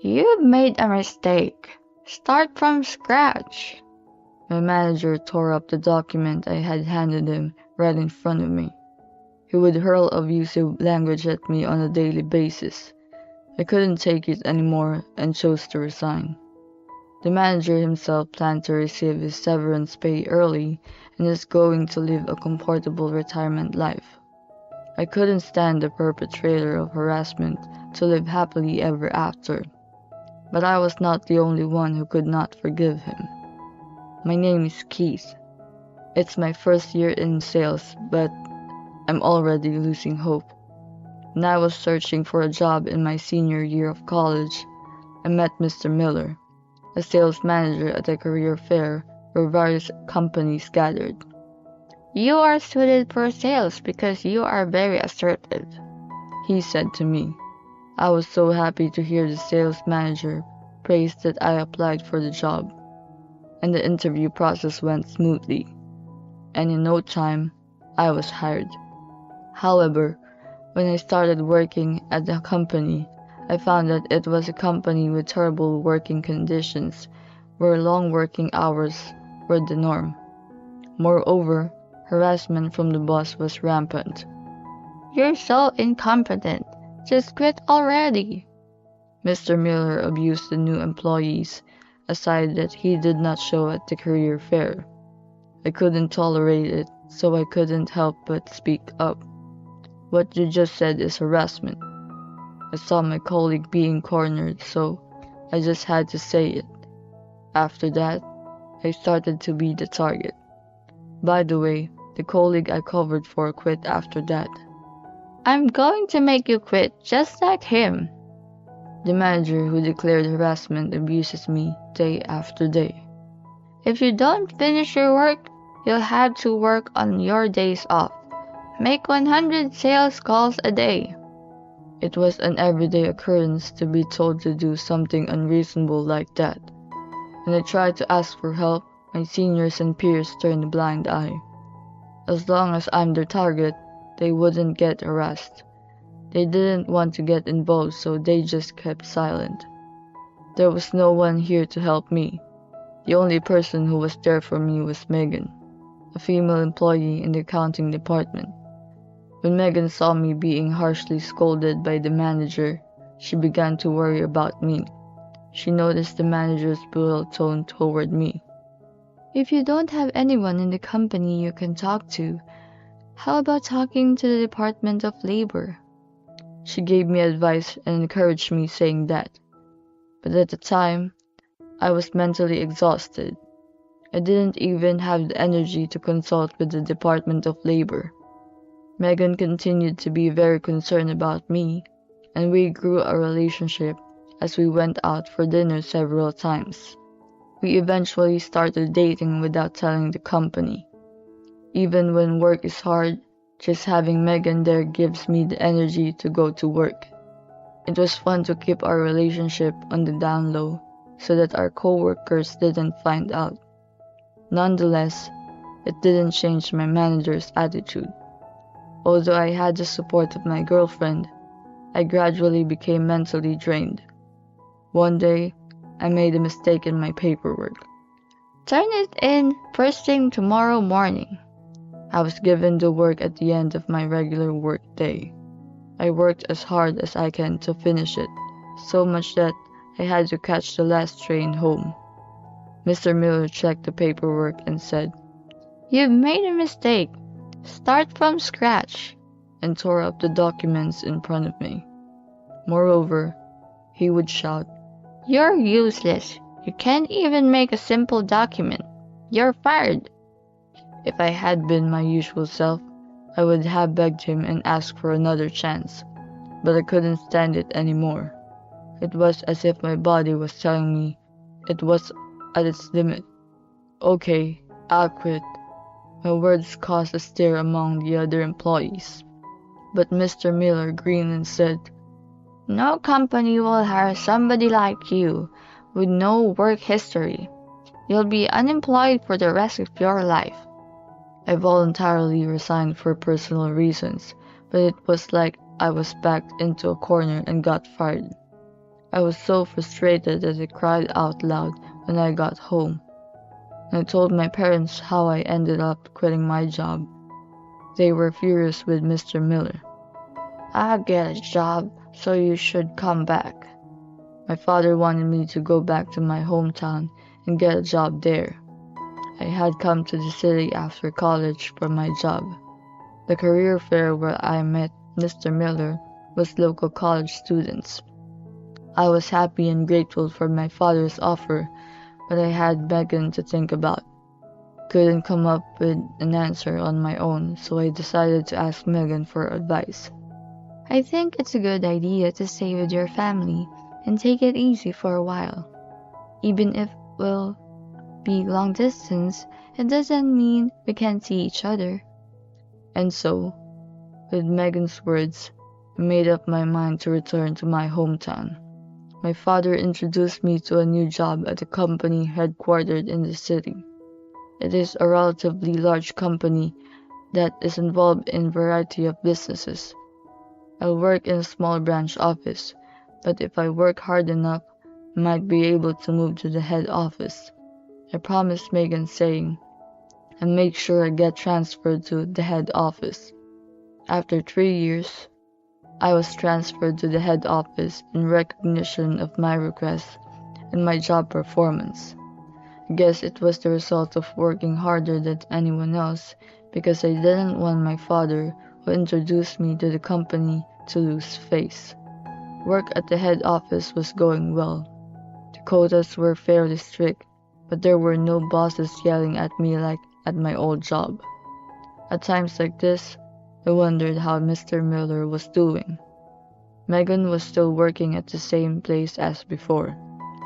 You've made a mistake. Start from scratch. My manager tore up the document I had handed him right in front of me. He would hurl abusive language at me on a daily basis. I couldn't take it anymore and chose to resign. The manager himself planned to receive his severance pay early and is going to live a comfortable retirement life. I couldn't stand the perpetrator of harassment to live happily ever after. But I was not the only one who could not forgive him. My name is Keith. It's my first year in sales, but I'm already losing hope. When I was searching for a job in my senior year of college, I met Mr. Miller, a sales manager at a career fair where various companies gathered. You are suited for sales because you are very assertive, he said to me. I was so happy to hear the sales manager praise that I applied for the job, and the interview process went smoothly, and in no time, I was hired. However, when I started working at the company, I found that it was a company with terrible working conditions, where long working hours were the norm. Moreover, harassment from the boss was rampant. You're so incompetent. Just quit already. Mr. Miller abused the new employees, a side that he did not show at the career fair. I couldn't tolerate it, so I couldn't help but speak up. What you just said is harassment. I saw my colleague being cornered, so I just had to say it. After that, I started to be the target. By the way, the colleague I covered for quit after that. I'm going to make you quit just like him. The manager who declared harassment abuses me day after day. If you don't finish your work, you'll have to work on your days off. Make 100 sales calls a day. It was an everyday occurrence to be told to do something unreasonable like that. When I tried to ask for help, my seniors and peers turned a blind eye. As long as I'm their target, they wouldn't get harassed. They didn't want to get involved, so they just kept silent. There was no one here to help me. The only person who was there for me was Megan, a female employee in the accounting department. When Megan saw me being harshly scolded by the manager, she began to worry about me. She noticed the manager's brutal tone toward me. If you don't have anyone in the company you can talk to, how about talking to the Department of Labor? She gave me advice and encouraged me saying that. But at the time, I was mentally exhausted. I didn't even have the energy to consult with the Department of Labor. Megan continued to be very concerned about me, and we grew a relationship as we went out for dinner several times. We eventually started dating without telling the company. Even when work is hard, just having Megan there gives me the energy to go to work. It was fun to keep our relationship on the down low so that our co-workers didn't find out. Nonetheless, it didn't change my manager's attitude. Although I had the support of my girlfriend, I gradually became mentally drained. One day, I made a mistake in my paperwork. Turn it in first thing tomorrow morning. I was given the work at the end of my regular work day. I worked as hard as I can to finish it, so much that I had to catch the last train home. Mr. Miller checked the paperwork and said, You've made a mistake. Start from scratch, and tore up the documents in front of me. Moreover, he would shout, You're useless. You can't even make a simple document. You're fired. If I had been my usual self, I would have begged him and asked for another chance, but I couldn't stand it anymore. It was as if my body was telling me it was at its limit. Okay, I'll quit. My words caused a stir among the other employees, but Mr. Miller grinned and said, No company will hire somebody like you with no work history. You'll be unemployed for the rest of your life. I voluntarily resigned for personal reasons, but it was like I was backed into a corner and got fired. I was so frustrated that I cried out loud when I got home. I told my parents how I ended up quitting my job. They were furious with Mr. Miller. "I get a job, so you should come back." My father wanted me to go back to my hometown and get a job there. I had come to the city after college for my job. The career fair where I met Mr. Miller was local college students. I was happy and grateful for my father's offer, but I had Megan to think about. Couldn't come up with an answer on my own, so I decided to ask Megan for advice. I think it's a good idea to stay with your family and take it easy for a while. Even if we'll be long distance, it doesn't mean we can't see each other. And so, with Megan's words, I made up my mind to return to my hometown. My father introduced me to a new job at a company headquartered in the city. It is a relatively large company that is involved in a variety of businesses. I'll work in a small branch office, but if I work hard enough, I might be able to move to the head office. I promised Megan, saying, and make sure I get transferred to the head office. After 3 years, I was transferred to the head office in recognition of my request and my job performance. I guess it was the result of working harder than anyone else, because I didn't want my father, who introduced me to the company, to lose face. Work at the head office was going well. The quotas were fairly strict, but there were no bosses yelling at me like at my old job. At times like this, I wondered how Mr. Miller was doing. Megan was still working at the same place as before,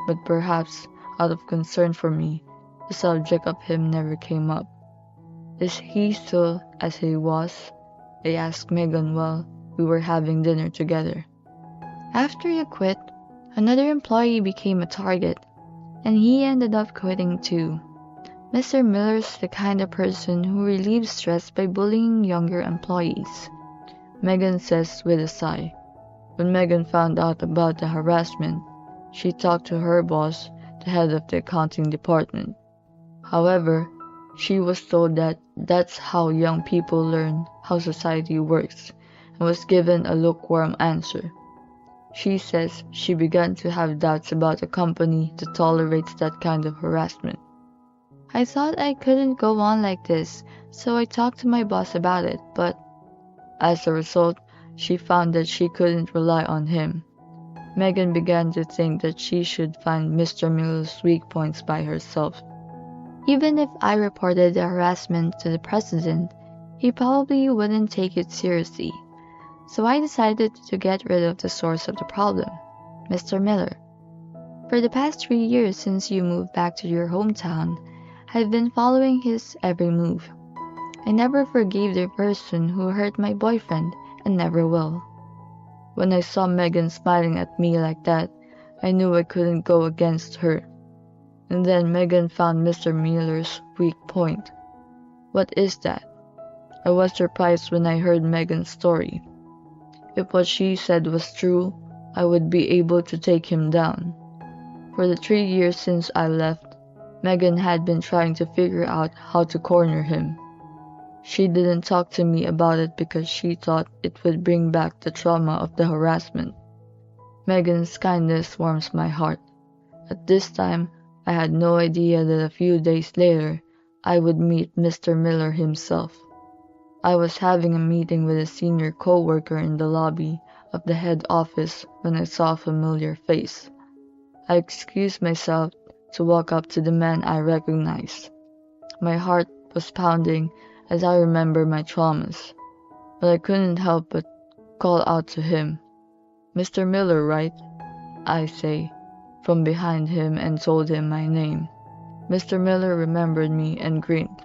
but perhaps out of concern for me, the subject of him never came up. Is he still as he was? I asked Megan while we were having dinner together. After you quit, another employee became a target, and he ended up quitting too. Mr. Miller's the kind of person who relieves stress by bullying younger employees, Megan says with a sigh. When Megan found out about the harassment, she talked to her boss, the head of the accounting department. However, she was told that that's how young people learn how society works, and was given a lukewarm answer. She says she began to have doubts about a company that tolerates that kind of harassment. I thought I couldn't go on like this, so I talked to my boss about it, but as a result, she found that she couldn't rely on him. Megan began to think that she should find Mr. Miller's weak points by herself. Even if I reported the harassment to the president, he probably wouldn't take it seriously. So I decided to get rid of the source of the problem, Mr. Miller. For the past 3 years since you moved back to your hometown, I've been following his every move. I never forgave the person who hurt my boyfriend, and never will. When I saw Megan smiling at me like that, I knew I couldn't go against her. And then Megan found Mr. Miller's weak point. What is that? I was surprised when I heard Megan's story. If what she said was true, I would be able to take him down. For the 3 years since I left, Megan had been trying to figure out how to corner him. She didn't talk to me about it because she thought it would bring back the trauma of the harassment. Megan's kindness warms my heart. At this time, I had no idea that a few days later, I would meet Mr. Miller himself. I was having a meeting with a senior co-worker in the lobby of the head office when I saw a familiar face. I excused myself to walk up to the man I recognized. My heart was pounding as I remember my traumas, but I couldn't help but call out to him. "Mr. Miller, right?" I say, from behind him, and told him my name. Mr. Miller remembered me and grinned.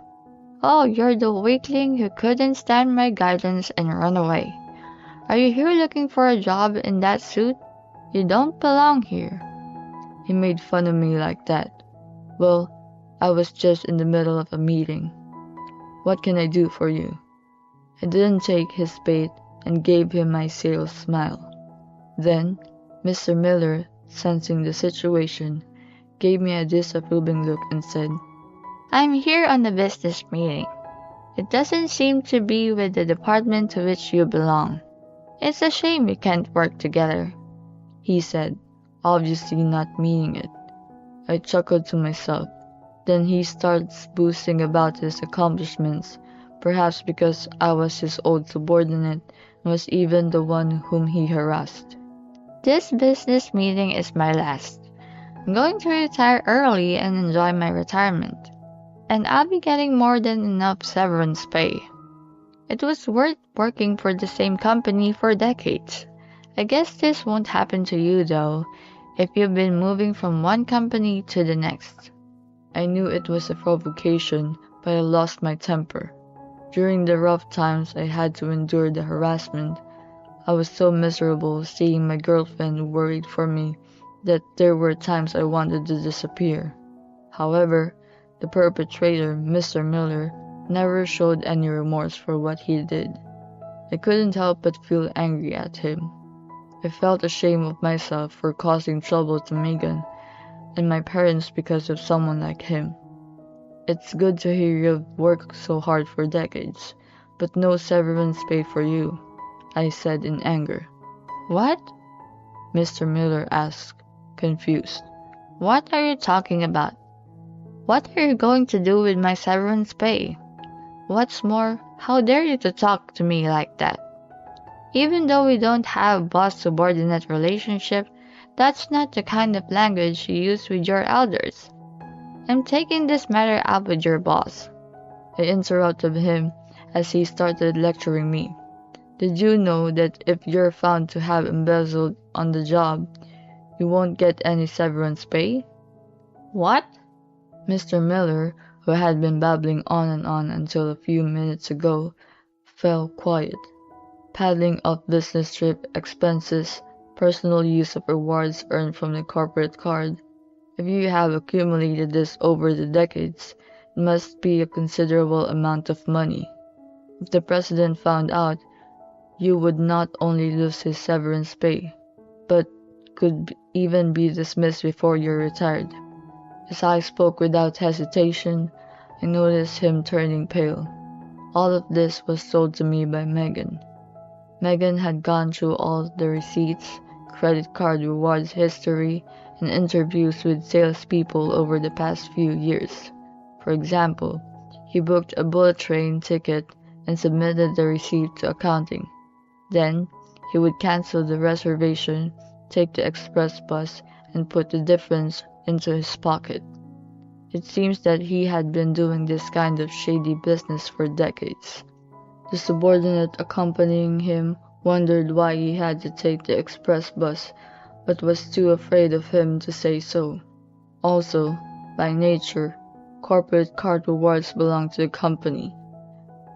"Oh, you're the weakling who couldn't stand my guidance and run away. Are you here looking for a job in that suit? You don't belong here." He made fun of me like that. Well, I was just in the middle of a meeting. "What can I do for you?" I didn't take his bait and gave him my sales smile. Then, Mr. Miller sensing the situation, gave me a disapproving look and said, I'm here on a business meeting. It doesn't seem to be with the department to which you belong. It's a shame we can't work together, he said, obviously not meaning it. I chuckled to myself. Then he starts boasting about his accomplishments, perhaps because I was his old subordinate and was even the one whom he harassed. This business meeting is my last. I'm going to retire early and enjoy my retirement. And I'll be getting more than enough severance pay. It was worth working for the same company for decades. I guess this won't happen to you though, if you've been moving from one company to the next. I knew it was a provocation, but I lost my temper. During the rough times I had to endure the harassment, I was so miserable seeing my girlfriend worried for me that there were times I wanted to disappear. However, the perpetrator, Mr. Miller, never showed any remorse for what he did. I couldn't help but feel angry at him. I felt ashamed of myself for causing trouble to Megan and my parents because of someone like him. It's good to hear you've worked so hard for decades, but no severance pay for you, I said in anger. What? Mr. Miller asked, confused. What are you talking about? What are you going to do with my severance pay? What's more, how dare you to talk to me like that? Even though we don't have a boss-subordinate relationship, that's not the kind of language you use with your elders. I'm taking this matter up with your boss. I interrupted him as he started lecturing me. Did you know that if you're found to have embezzled on the job, you won't get any severance pay? What? Mr. Miller, who had been babbling on and on until a few minutes ago, fell quiet. Paddling off business trip expenses, personal use of rewards earned from the corporate card. If you have accumulated this over the decades, it must be a considerable amount of money. If the president found out, you would not only lose his severance pay, but could even be dismissed before you're retired. As I spoke without hesitation, I noticed him turning pale. All of this was told to me by Megan. Megan had gone through all the receipts, credit card rewards history, and interviews with salespeople over the past few years. For example, he booked a bullet train ticket and submitted the receipt to accounting. Then, he would cancel the reservation, take the express bus, and put the difference into his pocket. It seems that he had been doing this kind of shady business for decades. The subordinate accompanying him wondered why he had to take the express bus, but was too afraid of him to say so. Also, by nature, corporate card rewards belong to the company.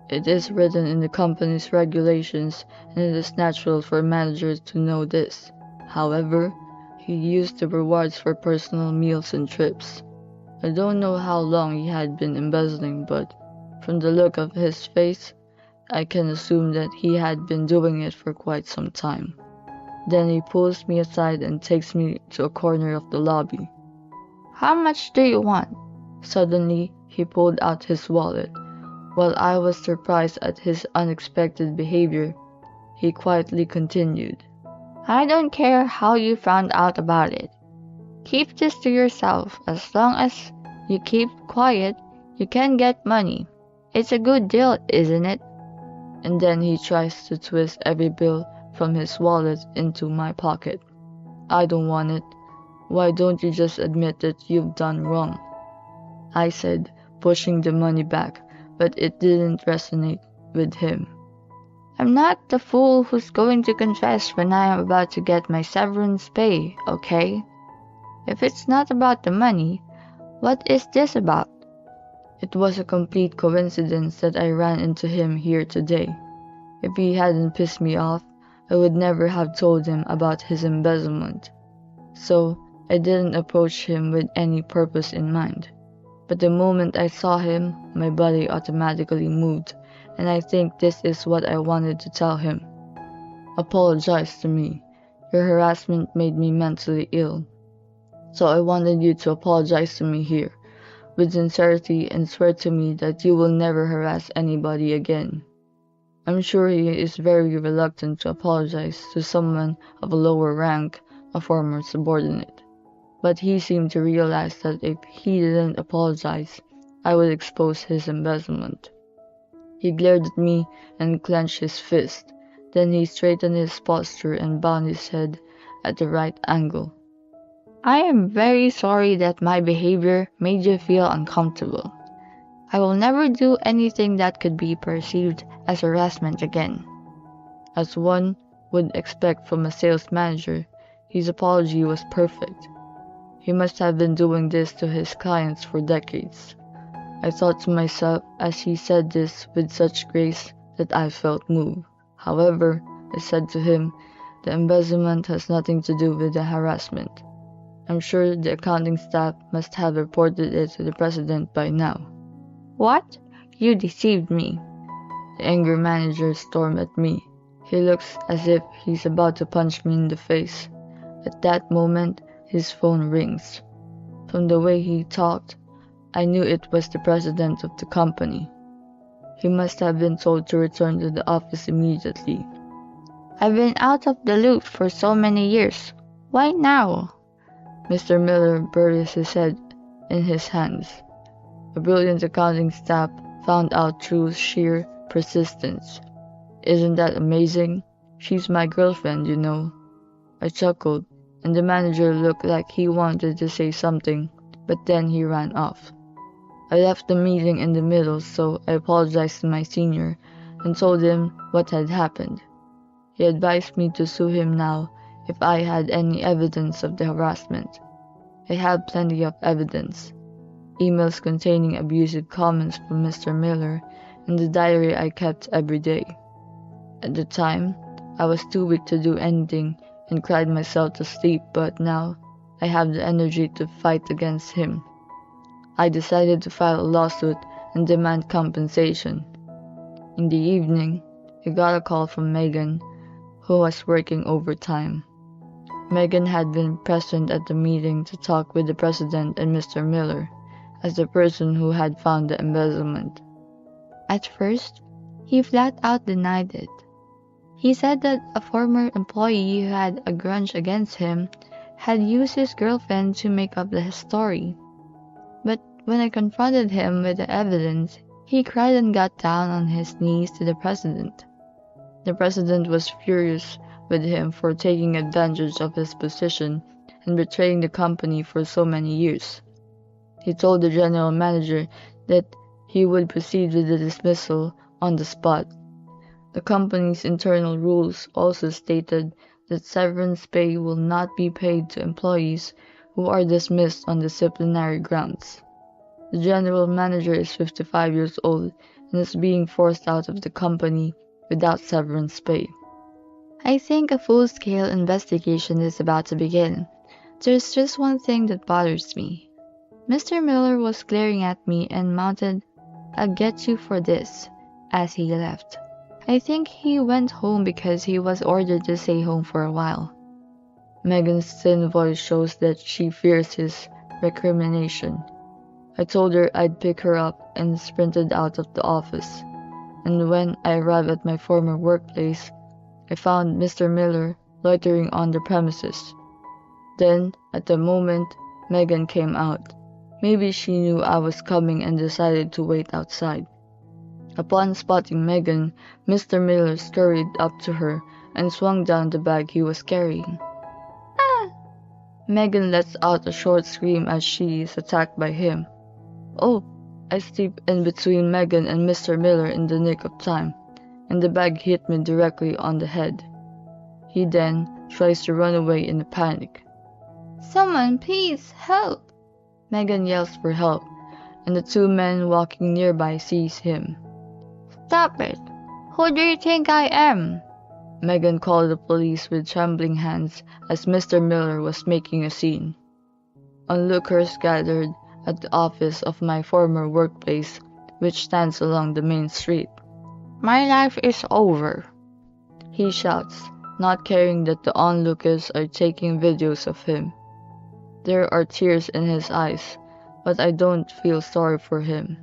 It is written in the company's regulations, and it is natural for managers to know this. However, he used the rewards for personal meals and trips. I don't know how long he had been embezzling, but from the look of his face, I can assume that he had been doing it for quite some time. Then he pulls me aside and takes me to a corner of the lobby. How much do you want? Suddenly, he pulled out his wallet. While I was surprised at his unexpected behavior, he quietly continued. I don't care how you found out about it. Keep this to yourself. As long as you keep quiet, you can get money. It's a good deal, isn't it? And then he tries to twist every bill from his wallet into my pocket. I don't want it. Why don't you just admit that you've done wrong? I said, pushing the money back, but it didn't resonate with him. I'm not the fool who's going to confess when I am about to get my severance pay, okay? If it's not about the money, what is this about? It was a complete coincidence that I ran into him here today. If he hadn't pissed me off, I would never have told him about his embezzlement. So, I didn't approach him with any purpose in mind. But the moment I saw him, my body automatically moved, and I think this is what I wanted to tell him. Apologize to me. Your harassment made me mentally ill, so I wanted you to apologize to me here, with sincerity, and swear to me that you will never harass anybody again." I'm sure he is very reluctant to apologize to someone of a lower rank, a former subordinate. But he seemed to realize that if he didn't apologize, I would expose his embezzlement. He glared at me and clenched his fist. Then he straightened his posture and bowed his head at the right angle. "I am very sorry that my behavior made you feel uncomfortable. I will never do anything that could be perceived as harassment again." As one would expect from a sales manager, his apology was perfect. He must have been doing this to his clients for decades. I thought to myself as he said this with such grace that I felt moved. However, I said to him, "The embezzlement has nothing to do with the harassment. I'm sure the accounting staff must have reported it to the president by now." "What? You deceived me." The angry manager stormed at me. He looks as if he's about to punch me in the face. At that moment, his phone rings. From the way he talked, I knew it was the president of the company. He must have been told to return to the office immediately. "I've been out of the loop for so many years. Why now?" Mr. Miller buried his head in his hands. A brilliant accounting staff found out through sheer persistence. Isn't that amazing? She's my girlfriend, you know. I chuckled, and the manager looked like he wanted to say something, but then he ran off. I left the meeting in the middle, so I apologized to my senior and told him what had happened. He advised me to sue him now if I had any evidence of the harassment. I had plenty of evidence. Emails containing abusive comments from Mr. Miller and the diary I kept every day. At the time, I was too weak to do anything and cried myself to sleep, but now I have the energy to fight against him. I decided to file a lawsuit and demand compensation. In the evening, I got a call from Megan, who was working overtime. Megan had been present at the meeting to talk with the president and Mr. Miller, as the person who had found the embezzlement. At first, he flat out denied it. He said that a former employee who had a grudge against him had used his girlfriend to make up the story. But when I confronted him with the evidence, he cried and got down on his knees to the president. The president was furious with him for taking advantage of his position and betraying the company for so many years. He told the general manager that he would proceed with the dismissal on the spot. The company's internal rules also stated that severance pay will not be paid to employees who are dismissed on disciplinary grounds. The general manager is 55 years old and is being forced out of the company without severance pay. I think a full-scale investigation is about to begin. There's just one thing that bothers me. Mr. Miller was glaring at me and mounted, "I'll get you for this," as he left. I think he went home because he was ordered to stay home for a while. Megan's thin voice shows that she fears his recrimination. I told her I'd pick her up and sprinted out of the office. And when I arrived at my former workplace, I found Mr. Miller loitering on the premises. Then, at the moment, Megan came out. Maybe she knew I was coming and decided to wait outside. Upon spotting Megan, Mr. Miller scurried up to her and swung down the bag he was carrying. "Ah!" Megan lets out a short scream as she is attacked by him. Oh, I slipped in between Megan and Mr. Miller in the nick of time, and the bag hit me directly on the head. He then tries to run away in a panic. "Someone, please, help!" Megan yells for help, and the two men walking nearby seize him. "Stop it! Who do you think I am?" Megan called the police with trembling hands as Mr. Miller was making a scene. Onlookers gathered at the office of my former workplace, which stands along the main street. "My life is over," he shouts, not caring that the onlookers are taking videos of him. There are tears in his eyes, but I don't feel sorry for him.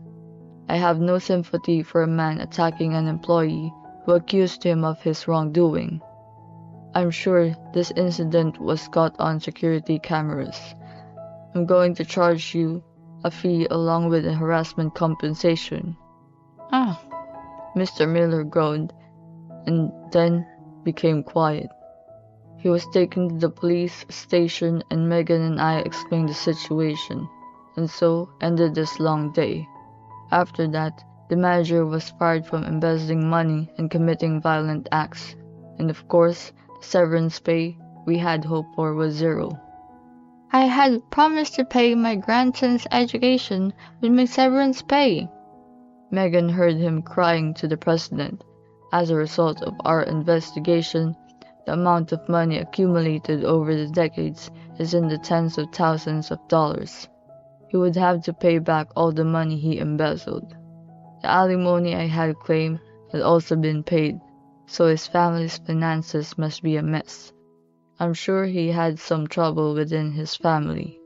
I have no sympathy for a man attacking an employee who accused him of his wrongdoing. I'm sure this incident was caught on security cameras. I'm going to charge you a fee along with a harassment compensation. Ah, Mr. Miller groaned and then became quiet. He was taken to the police station and Megan and I explained the situation, and so ended this long day. After that, the manager was fired from embezzling money and committing violent acts, and of course, the severance pay we had hoped for was zero. I had promised to pay my grandson's education with my severance pay. Megan heard him crying to the president. As a result of our investigation, the amount of money accumulated over the decades is in the tens of thousands of dollars. He would have to pay back all the money he embezzled. The alimony I had claimed had also been paid, so his family's finances must be a mess. I'm sure he had some trouble within his family.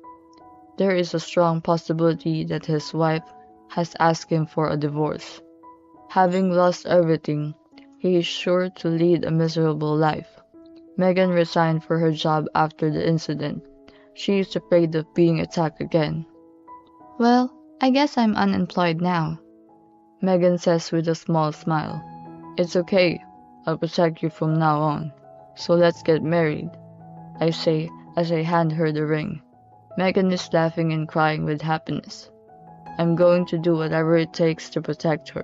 There is a strong possibility that his wife has asked him for a divorce. Having lost everything, he is sure to lead a miserable life. Megan resigned for her job after the incident. She is afraid of being attacked again. Well, I guess I'm unemployed now. Megan says with a small smile. It's okay, I'll protect you from now on. So let's get married, I say as I hand her the ring. Megan is laughing and crying with happiness. I'm going to do whatever it takes to protect her.